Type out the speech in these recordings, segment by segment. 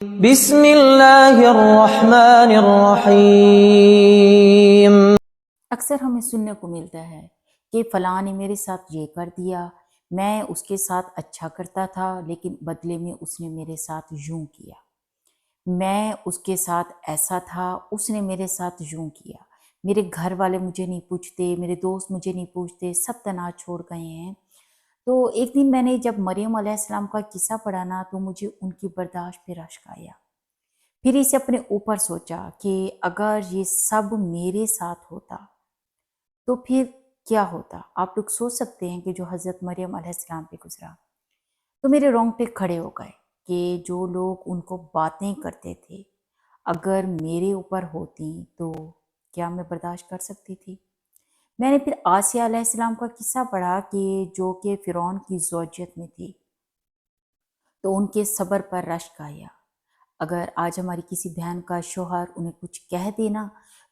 بسم اللہ الرحمن الرحیم۔ اکثر ہمیں سننے کو ملتا ہے کہ فلاں نے میرے ساتھ یہ کر دیا، میں اس کے ساتھ اچھا کرتا تھا لیکن بدلے میں اس نے میرے ساتھ یوں کیا، میں اس کے ساتھ ایسا تھا اس نے میرے ساتھ یوں کیا، میرے گھر والے مجھے نہیں پوچھتے، میرے دوست مجھے نہیں پوچھتے، سب تنہا چھوڑ گئے ہیں۔ تو ایک دن میں نے جب مریم علیہ السلام کا قصہ پڑھا نا تو مجھے ان کی برداشت پہ رشک آیا۔ پھر اسے اپنے اوپر سوچا کہ اگر یہ سب میرے ساتھ ہوتا تو پھر کیا ہوتا۔ آپ لوگ سوچ سکتے ہیں کہ جو حضرت مریم علیہ السلام پہ گزرا تو میرے رونگٹے کھڑے ہو گئے کہ جو لوگ ان کو باتیں کرتے تھے اگر میرے اوپر ہوتی تو کیا میں برداشت کر سکتی تھی۔ میں نے پھر آسیہ علیہ السلام کا قصہ پڑھا کہ جو کہ فرعون کی زوجیت میں تھی تو ان کے صبر پر رشک آیا۔ اگر آج ہماری کسی بہن کا شوہر انہیں کچھ کہہ دینا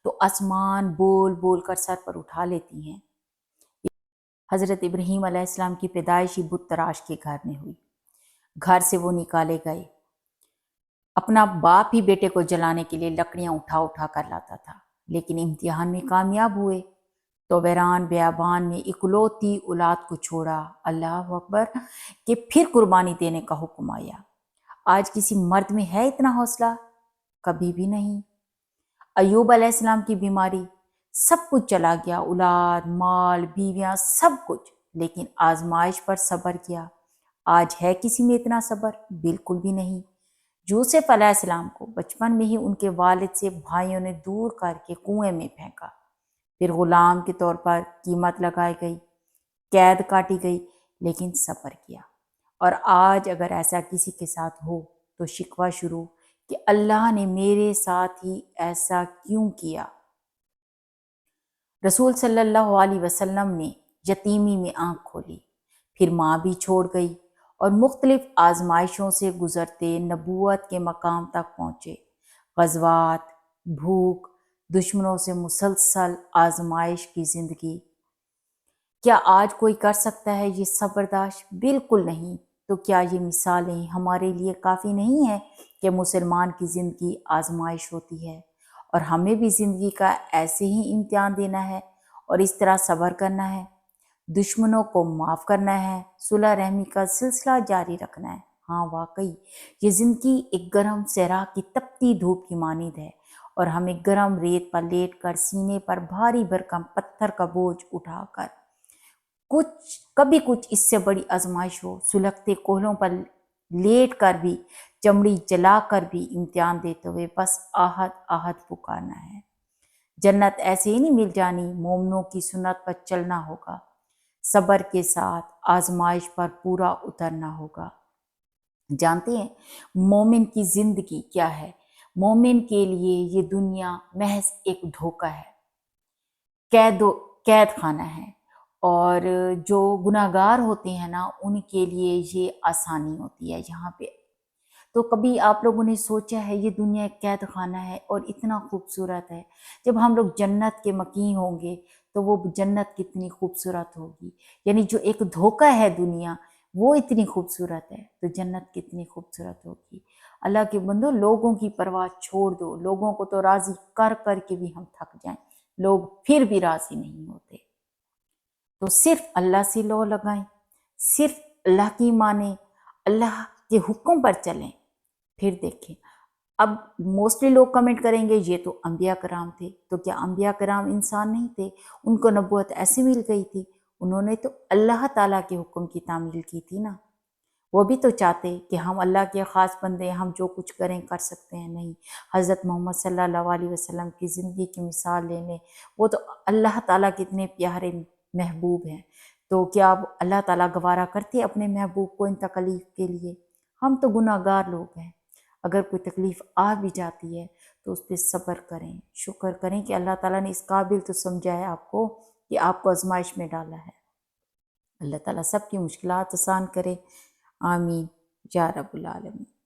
تو آسمان بول بول کر سر پر اٹھا لیتی ہیں۔ حضرت ابراہیم علیہ السلام کی پیدائشی بت تراش کے گھر میں ہوئی، گھر سے وہ نکالے گئے، اپنا باپ ہی بیٹے کو جلانے کے لیے لکڑیاں اٹھا اٹھا کر لاتا تھا، لیکن امتحان میں کامیاب ہوئے تو ویران بیابان میں اکلوتی اولاد کو چھوڑا، اللہ اکبر، کہ پھر قربانی دینے کا حکم آیا۔ آج کسی مرد میں ہے اتنا حوصلہ؟ کبھی بھی نہیں۔ ایوب علیہ السلام کی بیماری، سب کچھ چلا گیا، اولاد، مال، بیویاں، سب کچھ، لیکن آزمائش پر صبر کیا۔ آج ہے کسی میں اتنا صبر؟ بالکل بھی نہیں۔ یوسف علیہ السلام کو بچپن میں ہی ان کے والد سے بھائیوں نے دور کر کے کنویں میں پھینکا، پھر غلام کے طور پر قیمت لگائی گئی، قید کاٹی گئی، لیکن صبر کیا۔ اور آج اگر ایسا کسی کے ساتھ ہو تو شکوہ شروع کہ اللہ نے میرے ساتھ ہی ایسا کیوں کیا۔ رسول صلی اللہ علیہ وسلم نے یتیمی میں آنکھ کھولی، پھر ماں بھی چھوڑ گئی اور مختلف آزمائشوں سے گزرتے نبوت کے مقام تک پہنچے۔ غزوات، بھوک، دشمنوں سے مسلسل آزمائش کی زندگی۔ کیا آج کوئی کر سکتا ہے یہ سب برداشت؟ بالکل نہیں۔ تو کیا یہ مثالیں ہمارے لیے کافی نہیں ہیں کہ مسلمان کی زندگی آزمائش ہوتی ہے اور ہمیں بھی زندگی کا ایسے ہی امتحان دینا ہے اور اس طرح صبر کرنا ہے، دشمنوں کو معاف کرنا ہے، صلح رحمی کا سلسلہ جاری رکھنا ہے۔ ہاں واقعی یہ زندگی ایک گرم صحرا کی تپتی دھوپ کی مانند ہے اور ہمیں گرم ریت پر لیٹ کر سینے پر بھاری بھرکم پتھر کا بوجھ اٹھا کر کبھی کچھ اس سے بڑی آزمائش ہو، سلگتے کوہلوں پر لیٹ کر بھی، چمڑی جلا کر بھی امتحان دیتے ہوئے بس آہت آہت پکارنا ہے۔ جنت ایسے ہی نہیں مل جانی، مومنوں کی سنت پر چلنا ہوگا، صبر کے ساتھ آزمائش پر پورا اترنا ہوگا۔ جانتے ہیں مومن کی زندگی کیا ہے؟ مومن کے لیے یہ دنیا محض ایک دھوکہ ہے، قید خانہ ہے، اور جو گناہ گار ہوتے ہیں نا ان کے لیے یہ آسانی ہوتی ہے یہاں پہ۔ تو کبھی آپ لوگوں نے سوچا ہے یہ دنیا ایک قید خانہ ہے اور اتنا خوبصورت ہے؟ جب ہم لوگ جنت کے مقیم ہوں گے تو وہ جنت کتنی خوبصورت ہوگی، یعنی جو ایک دھوکہ ہے دنیا وہ اتنی خوبصورت ہے تو جنت کتنی خوبصورت ہوگی۔ اللہ کے بندو، لوگوں کی پرواہ چھوڑ دو، لوگوں کو تو راضی کر کر کے بھی ہم تھک جائیں، لوگ پھر بھی راضی نہیں ہوتے۔ تو صرف اللہ سے لو لگائیں، صرف اللہ کی مانیں، اللہ کے حکم پر چلیں، پھر دیکھیں۔ اب موسٹلی لوگ کمنٹ کریں گے یہ تو انبیاء کرام تھے، تو کیا انبیاء کرام انسان نہیں تھے؟ ان کو نبوت ایسے مل گئی تھی، انہوں نے تو اللہ تعالیٰ کے حکم کی تعمیل کی تھی نا۔ وہ بھی تو چاہتے کہ ہم اللہ کے خاص بندے، ہم جو کچھ کریں کر سکتے ہیں، نہیں۔ حضرت محمد صلی اللہ علیہ وسلم کی زندگی کی مثال لے لیں، وہ تو اللہ تعالیٰ کے اتنے پیارے محبوب ہیں، تو کیا اب اللہ تعالیٰ گوارا کرتے اپنے محبوب کو ان تکلیف کے لیے؟ ہم تو گناہ گار لوگ ہیں، اگر کوئی تکلیف آ بھی جاتی ہے تو اس پہ صبر کریں، شکر کریں کہ اللہ تعالیٰ نے اس قابل تو سمجھا ہے آپ کو کہ آپ کو آزمائش میں ڈالا ہے۔ اللہ تعالیٰ سب کی مشکلات آسان کرے، آمین یا رب العالمین۔